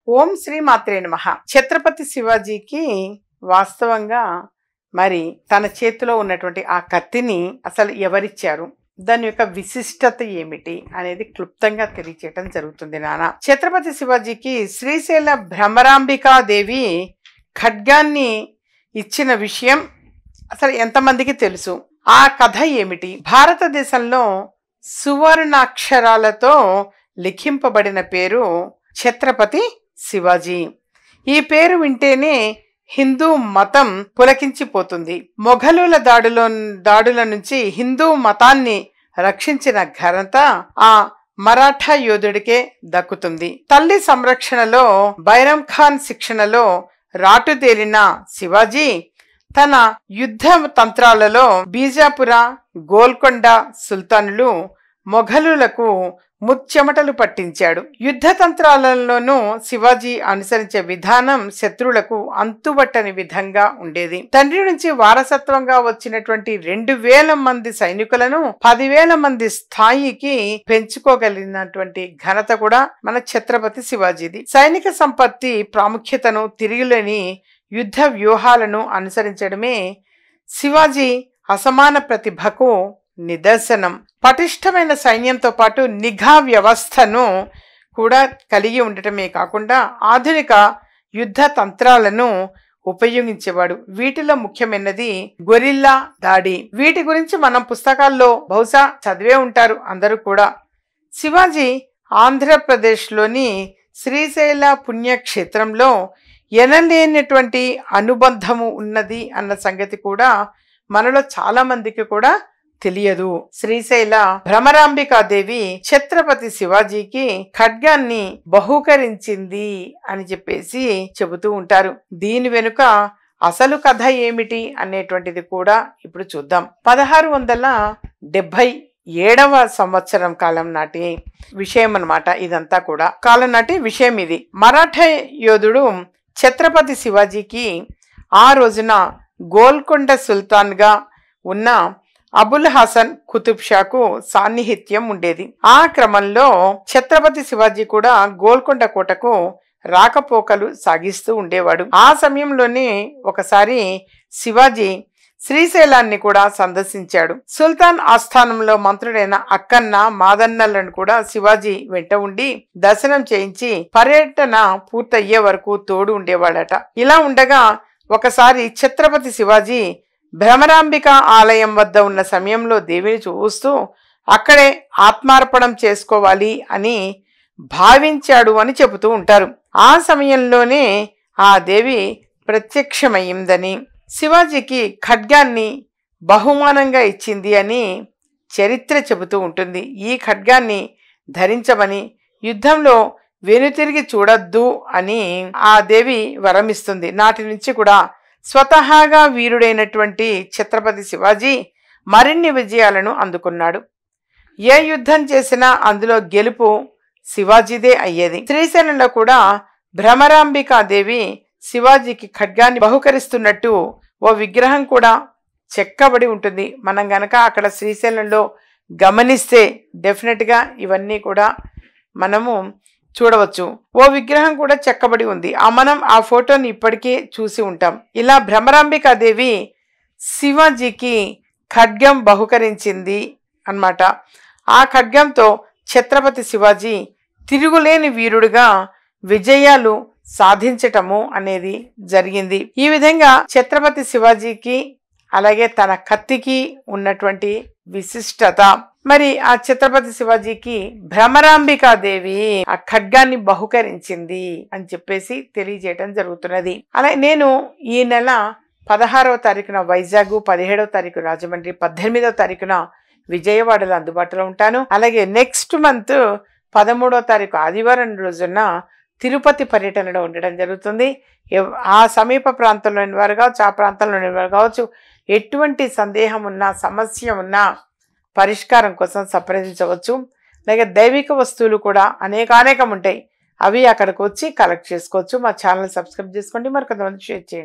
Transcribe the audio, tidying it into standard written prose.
ఓం శ్రీ మాత్రే నమః. ఛత్రపతి శివాజీకి వాస్తవంగా మరి తన చేతిలో ఉన్నటువంటి ఆ కత్తిని అసలు ఎవరిచ్చారు, దాని యొక్క విశిష్టత ఏమిటి అనేది క్లుప్తంగా తెలియచేయటం జరుగుతుంది నాన్న. ఛత్రపతి శివాజీకి శ్రీశైల భ్రమరాంబికాదేవి ఖడ్గాన్ని ఇచ్చిన విషయం అసలు ఎంతమందికి తెలుసు? ఆ కథ ఏమిటి? భారతదేశంలో సువర్ణాక్షరాలతో లిఖింపబడిన పేరు ఛత్రపతి శివాజీ. ఈ పేరు వింటేనే హిందూ మతం పులకించిపోతుంది. మొఘలుల దాడుల నుంచి హిందూ మతాన్ని రక్షించిన ఘనత ఆ మరాఠా యోధుడికే దక్కుతుంది. తల్లి సంరక్షణలో, బైరం ఖాన్ శిక్షణలో రాటుదేలిన శివాజీ తన యుద్ధ తంత్రాలలో బీజాపుర, గోల్కొండ సుల్తానులు మొఘలులకు ముచ్చెమటలు పట్టించాడు. యుద్ధ తంత్రాలలోనూ శివాజీ అనుసరించే విధానం శత్రువులకు అంతుబట్టని విధంగా ఉండేది. తండ్రి నుంచి వారసత్వంగా వచ్చినటువంటి 2000 మంది సైనికులను 10,000 మంది స్థాయికి పెంచుకోగలిగినటువంటి ఘనత కూడా మన ఛత్రపతి శివాజీది. సైనిక సంపత్తి ప్రాముఖ్యతను, తిరుగులేని యుద్ధ వ్యూహాలను అనుసరించడమే శివాజీ అసమాన ప్రతిభకు నిదర్శనం. పటిష్టమైన సైన్యంతో పాటు నిఘా వ్యవస్థను కూడా కలిగి ఉండటమే కాకుండా ఆధునిక యుద్ధ తంత్రాలను ఉపయోగించేవాడు. వీటిలో ముఖ్యమైనది గొరిల్లా దాడి. వీటి గురించి మనం పుస్తకాల్లో బహుశా చదివే ఉంటారు అందరూ కూడా. శివాజీ ఆంధ్రప్రదేశ్లోని శ్రీశైల పుణ్యక్షేత్రంలో ఎనలేనటువంటి అనుబంధము ఉన్నది అన్న సంగతి కూడా మనలో చాలా మందికి కూడా తెలియదు. శ్రీశైల భ్రమరాంబికాదేవి ఛత్రపతి శివాజీకి ఖడ్గాన్ని బహూకరించింది అని చెప్పేసి చెబుతూ ఉంటారు. దీని వెనుక అసలు కథ ఏమిటి అనేటువంటిది కూడా ఇప్పుడు చూద్దాం. 1677వ సంవత్సరం కాలం నాటి విషయం అన్నమాట. ఇదంతా కూడా కాలం నాటి విషయం ఇది. మరాఠా యోధుడు ఛత్రపతి శివాజీకి ఆ రోజున గోల్కొండ సుల్తాన్గా ఉన్న అబుల్ హసన్ కుతుబ్ షాకు సాన్నిహిత్యం ఉండేది. ఆ క్రమంలో ఛత్రపతి శివాజీ కూడా గోల్కొండ కోటకు రాకపోకలు సాగిస్తూ ఉండేవాడు. ఆ సమయంలోనే ఒకసారి శివాజీ శ్రీశైలాన్ని కూడా సందర్శించాడు. సుల్తాన్ ఆస్థానంలో మంత్రుడైన అక్కన్న, మాదన్నలను కూడా శివాజీ వెంట ఉండి దర్శనం చేయించి పర్యటన పూర్తయ్యే వరకు తోడు ఉండేవాడట. ఇలా ఉండగా ఒకసారి ఛత్రపతి శివాజీ భ్రమరాంబిక ఆలయం వద్ద ఉన్న సమయంలో దేవిని చూస్తూ అక్కడే ఆత్మార్పణం చేసుకోవాలి అని భావించాడు అని చెబుతూ ఉంటారు. ఆ సమయంలోనే ఆ దేవి ప్రత్యక్షమయ్యిందని, శివాజీకి ఖడ్గాన్ని బహుమానంగా ఇచ్చింది అని చరిత్ర చెబుతూ ఉంటుంది. ఈ ఖడ్గాన్ని ధరించమని, యుద్ధంలో వెనుతిరిగి చూడొద్దు అని ఆ దేవి వరమిస్తుంది. నాటి నుంచి కూడా స్వతహాగా వీరుడైనటువంటి ఛత్రపతి శివాజీ మరిన్ని విజయాలను అందుకున్నాడు. ఏ యుద్ధం చేసినా అందులో గెలుపు శివాజీదే అయ్యేది. శ్రీశైలంలో కూడా భ్రమరాంబికాదేవి శివాజీకి ఖడ్గాన్ని బహుకరిస్తున్నట్టు ఓ విగ్రహం కూడా చెక్కబడి ఉంటుంది. మనం గనక అక్కడ శ్రీశైలంలో గమనిస్తే డెఫినెట్గా ఇవన్నీ కూడా మనము చూడవచ్చు. ఓ విగ్రహం కూడా చెక్కబడి ఉంది. మనం ఆ ఫోటోని ఇప్పటికే చూసి ఉంటాం. ఇలా భ్రమరాంబికాదేవి శివాజీకి ఖడ్గం బహుకరించింది అన్నమాట. ఆ ఖడ్గంతో ఛత్రపతి శివాజీ తిరుగులేని వీరుడుగా విజయాలు సాధించటము అనేది జరిగింది. ఈ విధంగా ఛత్రపతి శివాజీకి అలాగే తన కత్తికి ఉన్నటువంటి విశిష్టత. మరి ఆ ఛత్రపతి శివాజీకి భ్రమరాంబికాదేవి ఆ ఖడ్గాన్ని బహుకరించింది అని చెప్పేసి తెలియజేయటం జరుగుతున్నది. అలాగే నేను ఈ నెల 16వ తారీఖున వైజాగ్, 17వ తారీఖు రాజమండ్రి, 18వ తారీఖున విజయవాడలో అందుబాటులో ఉంటాను. అలాగే నెక్స్ట్ మంత్ 13వ తారీఖు ఆదివారం రోజున తిరుపతి పర్యటనలో ఉండడం జరుగుతుంది. ఆ సమీప ప్రాంతంలోని వారు కావచ్చు, ఆ ప్రాంతంలోని వారు కావచ్చు, ఎటువంటి సందేహం ఉన్నా, సమస్య ఉన్నా పరిష్కారం కోసం సంప్రదించవచ్చు. అలాగే దైవిక వస్తువులు కూడా అనేకం ఉంటాయి. అవి అక్కడికి వచ్చి కలెక్ట్ చేసుకోవచ్చు. మా ఛానల్ సబ్స్క్రైబ్ చేసుకోండి, మరి కొంతమంది షేర్ చేయండి.